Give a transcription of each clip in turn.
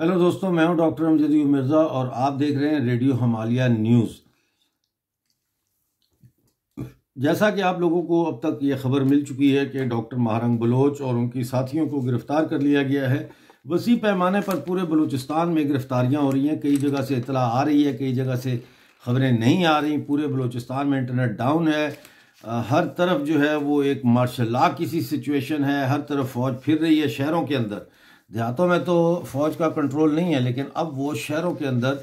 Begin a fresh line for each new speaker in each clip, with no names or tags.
Hello दोस्तों, मैं हूं डॉक्टर अमजद मिर्ज़ा और आप देख रहे हैं रेडियो हिमालय न्यूज़। जैसा कि आप लोगों को अब तक ये खबर मिल चुकी है कि डॉक्टर महारंग बलोच और उनकी साथियों को गिरफ्तार कर लिया गया है। वसी पैमाने पर पूरे बलूचिस्तान में गिरफ्तारियां हो रही हैं। कई जगह से इतला आ रही है, कई जगह से खबरें नहीं आ रही। पूरे बलूचिस्तान में इंटरनेट डाउन है। हर तरफ जो है वो एक मार्शल लॉ की सी सिचुएशन है। हर तरफ फौज फिर रही है शहरों के अंदर। देहातों में तो फौज का कंट्रोल नहीं है, लेकिन अब वो शहरों के अंदर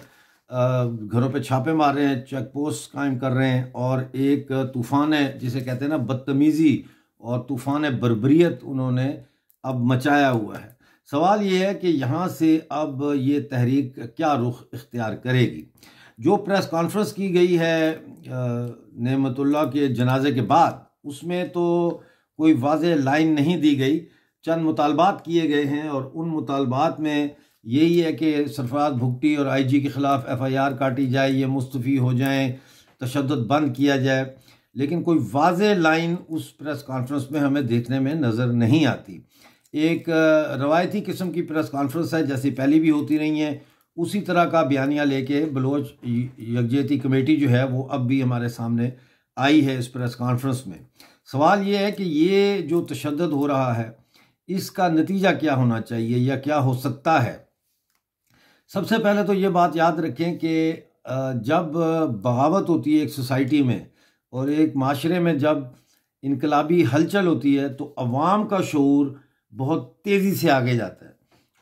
घरों पे छापे मार रहे हैं, चेक पोस्ट कायम कर रहे हैं। और एक तूफ़ान है जिसे कहते हैं ना बदतमीज़ी और तूफ़ान बर्बरियत उन्होंने अब मचाया हुआ है। सवाल ये है कि यहाँ से अब ये तहरीक क्या रुख इख्तियार करेगी। जो प्रेस कॉन्फ्रेंस की गई है नेमतुल्लाह के जनाजे के बाद, उसमें तो कोई वाज़ेह लाइन नहीं दी गई। चंद मुतालबात किए गए हैं और उन मुतालबात में यही है कि सरफराज भुगटी और आईजी के ख़िलाफ़ FIR काटी जाए, ये मुस्तफ़ी हो जाएं, तशद्दुद बंद किया जाए। लेकिन कोई वाज़ेह लाइन उस प्रेस कॉन्फ्रेंस में हमें देखने में नज़र नहीं आती। एक रवायती किस्म की प्रेस कॉन्फ्रेंस है, जैसी पहले भी होती रही हैं, उसी तरह का बयानिया लेके बलोच यकजहती कमेटी जो है वो अब भी हमारे सामने आई है इस प्रेस कॉन्फ्रेंस में। सवाल ये है कि ये जो तशद्दुद हो रहा है इसका नतीजा क्या होना चाहिए या क्या हो सकता है। सबसे पहले तो ये बात याद रखें कि जब बगावत होती है एक सोसाइटी में और एक माशरे में, जब इनकलाबी हलचल होती है तो अवाम का शऊर बहुत तेज़ी से आगे जाता है।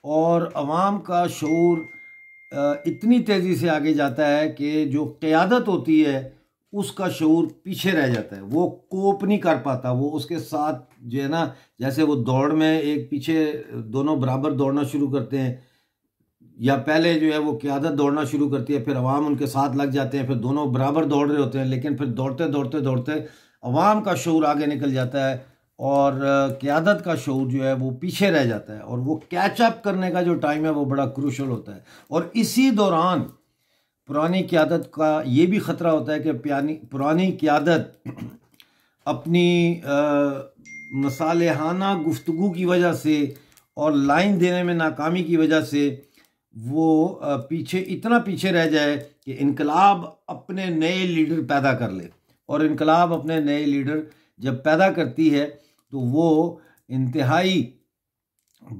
और अवाम का शऊर इतनी तेज़ी से आगे जाता है कि जो क़यादत होती है उसका शऊर पीछे रह जाता है। वो कोप नहीं कर पाता। वो उसके साथ जो है ना, जैसे वो दौड़ में एक पीछे दोनों बराबर दौड़ना शुरू करते हैं, या पहले जो है वो क़यादत दौड़ना शुरू करती है, फिर अवाम उनके साथ लग जाते हैं, फिर दोनों बराबर दौड़ रहे होते हैं, लेकिन फिर दौड़ते दौड़ते दौड़ते अवाम का शऊर आगे निकल जाता है और क़यादत का शऊर जो है वो पीछे रह जाता है। और वो कैचअप करने का जो टाइम है वो बड़ा क्रूशल होता है। और इसी दौरान पुरानी क़यादत का ये भी ख़तरा होता है कि पुरानी क़यादत अपनी मसालेहाना गुफ्तगू की वजह से और लाइन देने में नाकामी की वजह से वो इतना पीछे रह जाए कि इनकलाब अपने नए लीडर पैदा कर ले। और इनकलाब अपने नए लीडर जब पैदा करती है तो वो इंतहाई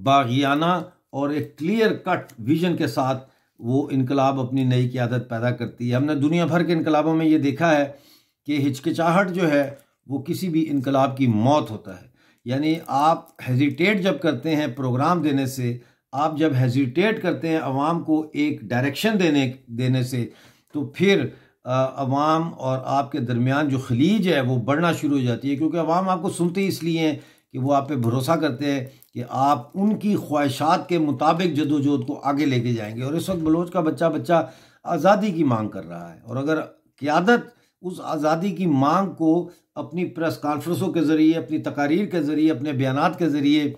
बागियाना और एक क्लियर कट विजन के साथ वो इनकलाब अपनी नई क़यादत पैदा करती है। हमने दुनिया भर के इनकलाबों में ये देखा है कि हिचकिचाहट जो है वो किसी भी इनकलाब की मौत होता है। यानी आप हेजिटेट जब करते हैं प्रोग्राम देने से, आप जब हेजिटेट करते हैं अवाम को एक डायरेक्शन देने से, तो फिर अवाम और आपके दरमियान जो खलीज है वो बढ़ना शुरू हो जाती है। क्योंकि अवाम आपको सुनते ही इसलिए हैं कि वो आप पे भरोसा करते हैं कि आप उनकी ख्वाहिशात के मुताबिक जदोजहद को आगे लेके जाएंगे। और इस वक्त बलोच का बच्चा आज़ादी की मांग कर रहा है। और अगर क़यादत उस आज़ादी की मांग को अपनी प्रेस कॉन्फ्रेंसों के ज़रिए, अपनी तकारीर के ज़रिए, अपने बयानात के ज़रिए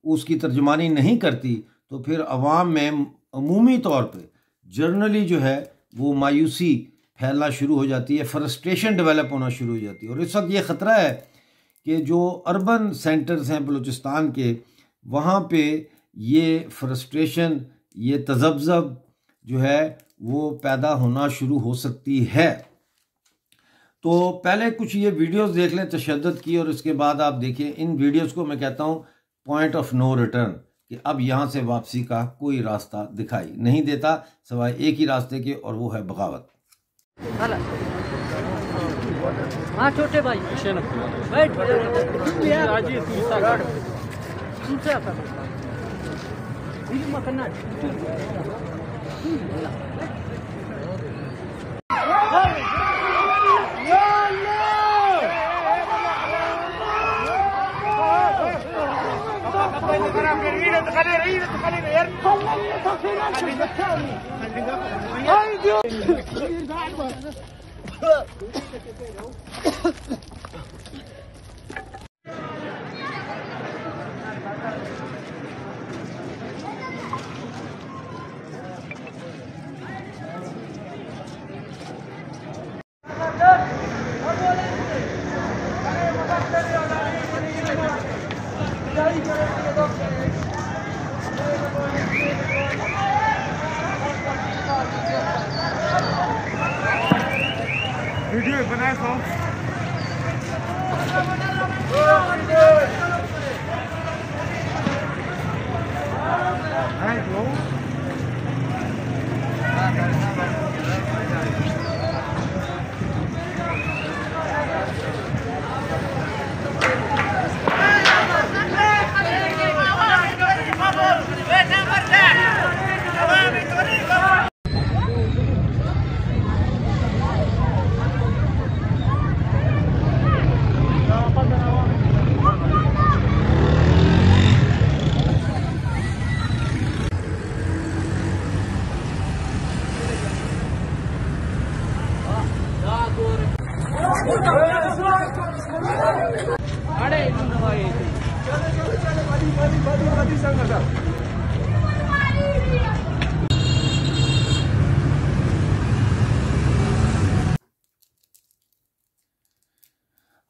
उसकी तर्जुमानी नहीं करती, तो फिर अवाम में अमूमी तौर पर जर्नली जो है वो मायूसी फैलना शुरू हो जाती है, फ्रस्ट्रेशन डेवलप होना शुरू हो जाती है। और इस वक्त ये ख़तरा है कि जो अर्बन सेंटर्स हैं बलूचिस्तान के, वहाँ पे ये फ्रस्ट्रेशन, ये तज़ब्ज़ब जो है वो पैदा होना शुरू हो सकती है। तो पहले कुछ ये वीडियोस देख लें तशद्दुद की, और इसके बाद आप देखें इन वीडियोस को। मैं कहता हूँ पॉइंट ऑफ नो रिटर्न, कि अब यहाँ से वापसी का कोई रास्ता दिखाई नहीं देता सिवाय एक ही रास्ते के, और वो है बगावत।
हाँ छोटे भाई बैठ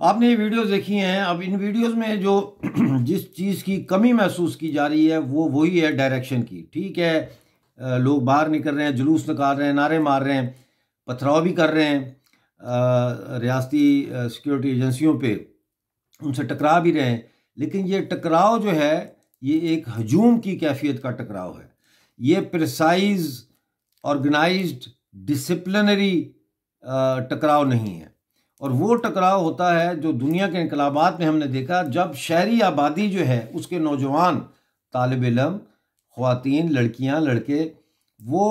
आपने ये वीडियोस देखी हैं। अब इन वीडियोस में जो जिस चीज़ की कमी महसूस की जा रही है वो वही है डायरेक्शन की। ठीक है, लोग बाहर निकल रहे हैं, जुलूस निकाल रहे हैं, नारे मार रहे हैं, पथराव भी कर रहे हैं रियासती सिक्योरिटी एजेंसियों पे, उनसे टकरा भी रहे हैं। लेकिन ये टकराव जो है ये एक हजूम की कैफियत का टकराव है। ये प्रिसाइज ऑर्गेनाइज्ड डिसिप्लिनरी टकराव नहीं है। और वो टकराव होता है जो दुनिया के इनकलाबात में हमने देखा, जब शहरी आबादी जो है उसके नौजवान तालिब इल्म, ख्वातीन, लड़कियां, लड़के वो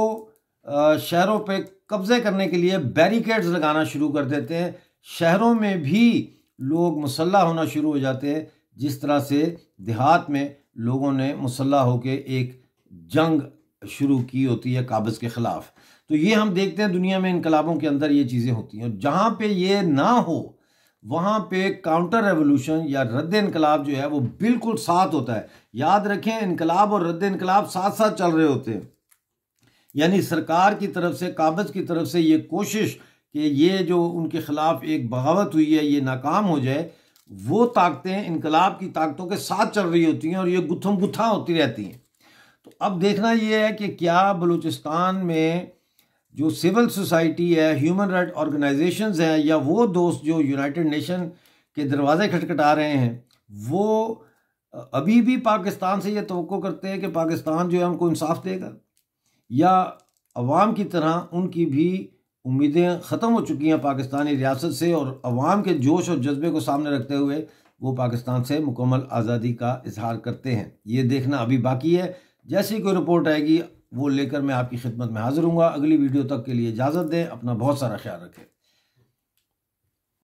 शहरों पे कब्ज़े करने के लिए बैरिकेड्स लगाना शुरू कर देते हैं। शहरों में भी लोग मुसल्ला होना शुरू हो जाते हैं, जिस तरह से देहात में लोगों ने मुसल्ला होकर एक जंग शुरू की होती है काबिज़ के ख़िलाफ़। तो ये हम देखते हैं दुनिया में इनकलाबों के अंदर ये चीज़ें होती हैं। जहाँ पे ये ना हो वहाँ पे काउंटर रेवोल्यूशन या रद्द इनकलाब जो है वो बिल्कुल साथ होता है। याद रखें, इनकलाब और रद्द इनकलाब साथ साथ चल रहे होते हैं। यानी सरकार की तरफ से, काबिज़ की तरफ से ये कोशिश कि ये जो उनके ख़िलाफ़ एक बगावत हुई है ये नाकाम हो जाए, वो ताकतें इनकलाब की ताकतों के साथ चल रही होती हैं और ये गुत्थम गुत्था होती रहती हैं। तो अब देखना ये है कि क्या बलूचिस्तान में जो सिविल सोसाइटी है, ह्यूमन राइट ऑर्गेनाइजेशंस हैं, या वो दोस्त जो यूनाइटेड नेशन के दरवाजे खटखटा रहे हैं, वो अभी भी पाकिस्तान से ये तवक्को करते हैं कि पाकिस्तान जो है उनको इंसाफ देगा, या अवाम की तरह उनकी भी उम्मीदें ख़त्म हो चुकी हैं पाकिस्तानी रियासत से और अवाम के जोश और जज्बे को सामने रखते हुए वो पाकिस्तान से मुकम्मल आज़ादी का इजहार करते हैं। ये देखना अभी बाकी है। जैसे ही कोई रिपोर्ट आएगी वो लेकर मैं आपकी खिदमत में हाजिर हूँगा। अगली वीडियो तक के लिए इजाज़त दें। अपना बहुत सारा ख्याल रखें।